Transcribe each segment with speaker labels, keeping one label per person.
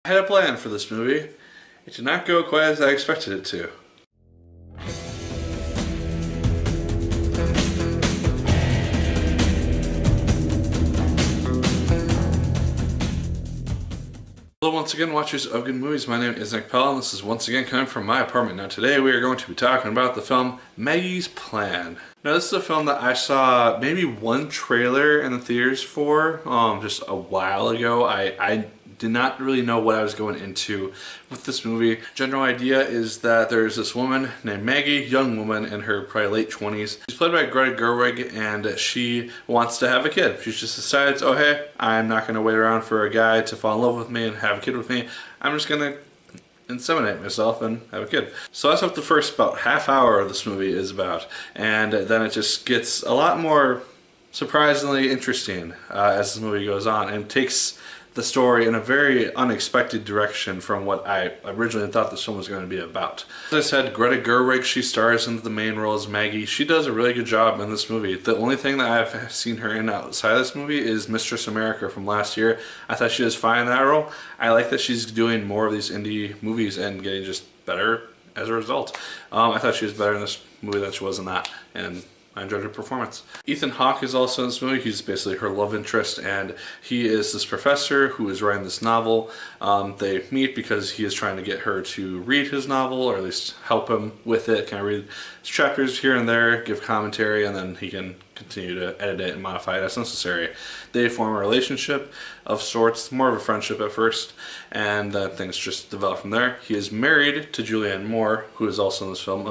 Speaker 1: I had a plan for this movie. It did not go quite as I expected it to. Hello once again, watchers of good movies. My name is Nick Pell and this is once again coming from my apartment. Now today we are going to be talking about the film Maggie's Plan. Now this is a film that I saw maybe one trailer in the theaters for just a while ago. I did not really know what I was going into with this movie. General idea is that there's this woman named Maggie, young woman in her probably late 20s. She's played by Greta Gerwig and she wants to have a kid. She just decides, oh hey, I'm not going to wait around for a guy to fall in love with me and have a kid with me. I'm just going to inseminate myself and have a kid. So that's what the first about half hour of this movie is about. And then it just gets a lot more surprisingly interesting as the movie goes on and takes the story in a very unexpected direction from what I originally thought this film was going to be about. As I said, Greta Gerwig, she stars into the main role as Maggie. She does a really good job in this movie. The only thing that I've seen her in outside of this movie is Mistress America from last year. I thought she was fine in that role. I like that she's doing more of these indie movies and getting just better as a result. I thought she was better in this movie than she was in that, and I enjoyed her performance. Ethan Hawke is also in this movie. He's basically her love interest, and he is this professor who is writing this novel. They meet because he is trying to get her to read his novel, or at least help him with it. Kind of read chapters here and there, give commentary, and then he can continue to edit it and modify it as necessary. They form a relationship of sorts, more of a friendship at first, and things just develop from there. He is married to Julianne Moore, who is also in this film,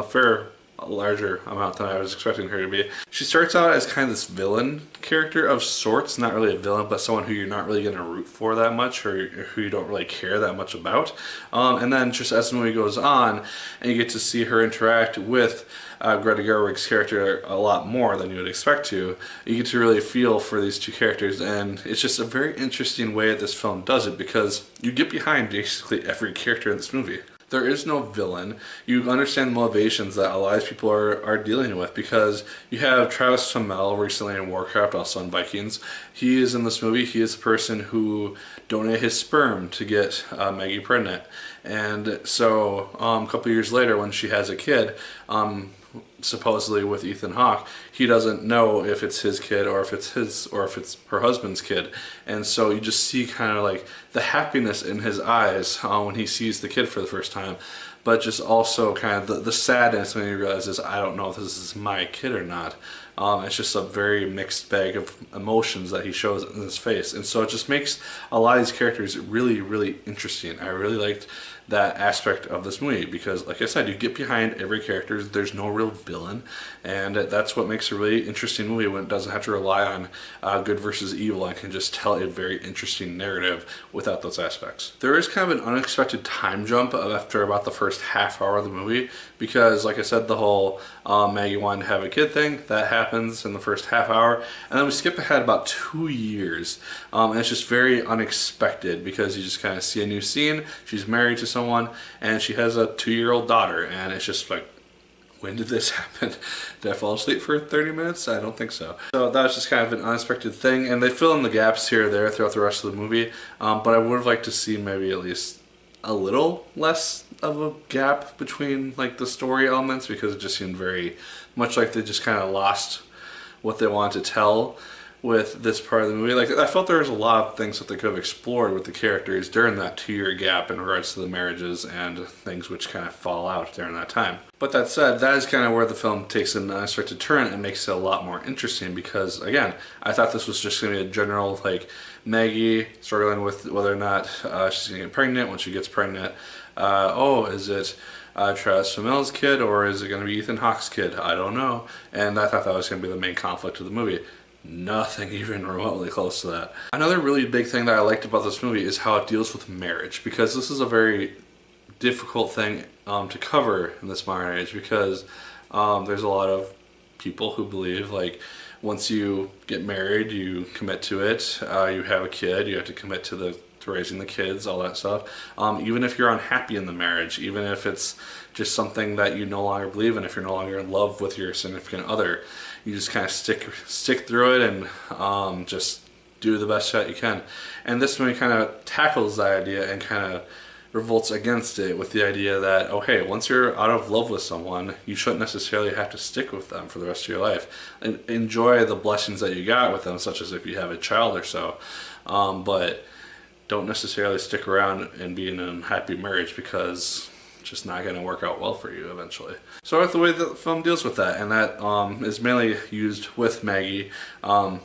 Speaker 1: a larger amount than I was expecting her to be. She starts out as kind of this villain character of sorts, not really a villain, but someone who you're not really going to root for that much, or who you don't really care that much about. And then just as the movie goes on, and you get to see her interact with Greta Gerwig's character a lot more than you would expect to, you get to really feel for these two characters, and it's just a very interesting way that this film does it, because you get behind basically every character in this movie. There is no villain. You understand the motivations that a lot of people are dealing with, because you have Travis Fimmel recently in Warcraft, also in Vikings. He is in this movie. He is the person who donated his sperm to get Maggie pregnant. And so a couple years later when she has a kid, supposedly with Ethan Hawke, he doesn't know if it's his kid or if it's her husband's kid, and so you just see kind of like the happiness in his eyes when he sees the kid for the first time, but just also kind of the sadness when he realizes, I don't know if this is my kid or not. It's just a very mixed bag of emotions that he shows in his face, and so it just makes a lot of these characters really, really interesting. I really liked that aspect of this movie because, like I said, you get behind every character. There's no real villain, and that's what makes a really interesting movie, when it doesn't have to rely on good versus evil and can just tell a very interesting narrative without those aspects. There is kind of an unexpected time jump after about the first half hour of the movie, because like I said, the whole Maggie wanting to have a kid thing, that happens in the first half hour, and then we skip ahead about 2 years, and it's just very unexpected because you just kind of see a new scene. She's married to someone and she has a 2-year-old daughter, and it's just like, when did this happen? Did I fall asleep for 30 minutes? I don't think so. So that was just kind of an unexpected thing, and they fill in the gaps here or there throughout the rest of the movie, but I would have liked to see maybe at least a little less of a gap between like the story elements, because it just seemed very much like they just kind of lost what they wanted to tell with this part of the movie. Like, I felt there was a lot of things that they could have explored with the characters during that 2-year gap in regards to the marriages and things which kind of fall out during that time. But that said, that is kind of where the film takes an unexpected turn and makes it a lot more interesting, because again, I thought this was just going to be a general like Maggie struggling with whether or not she's going to get pregnant. When she gets pregnant, is it Travis Fammel's kid, or is it going to be Ethan Hawke's kid? I don't know. And I thought that was going to be the main conflict of the movie. Nothing even remotely close to that. Another really big thing that I liked about this movie is how it deals with marriage, because this is a very difficult thing to cover in this modern age, because there's a lot of people who believe like once you get married, you commit to it, you have a kid, you have to commit to raising the kids, all that stuff. Even if you're unhappy in the marriage, even if it's just something that you no longer believe in, if you're no longer in love with your significant other, you just kind of stick through it and just do the best shot you can. And this movie kind of tackles that idea and kind of revolts against it with the idea that, oh hey, once you're out of love with someone, you shouldn't necessarily have to stick with them for the rest of your life. And enjoy the blessings that you got with them, such as if you have a child or so. But don't necessarily stick around and be in an unhappy marriage, because it's just not going to work out well for you eventually. So I like the way the film deals with that, and that is mainly used with Maggie a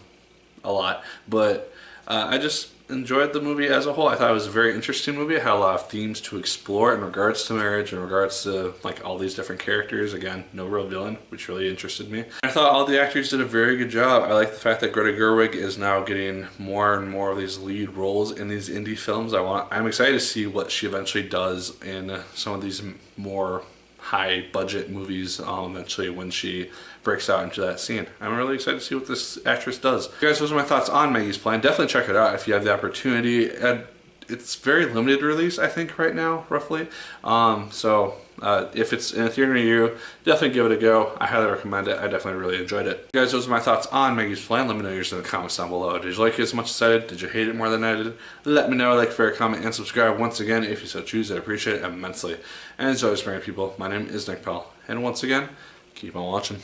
Speaker 1: lot. But I just enjoyed the movie as a whole. I thought it was a very interesting movie. It had a lot of themes to explore in regards to marriage, in regards to like all these different characters. Again, no real villain, which really interested me. I thought all the actors did a very good job. I like the fact that Greta Gerwig is now getting more and more of these lead roles in these indie films. I'm excited to see what she eventually does in some of these more high budget movies eventually when she breaks out into that scene. I'm really excited to see what this actress does. Guys, those are my thoughts on Maggie's Plan. Definitely check it out if you have the opportunity. And it's very limited release, I think, right now, roughly. If it's in a theater near you, definitely give it a go. I highly recommend it. I definitely really enjoyed it. Guys, those are my thoughts on Maggie's Plan. Let me know yours in the comments down below. Did you like it as much as I did? Did you hate it more than I did? Let me know. Like, favorite, comment, and subscribe once again if you so choose. I'd appreciate it immensely. And as always, Merry people, my name is Nick Pell. And once again, keep on watching.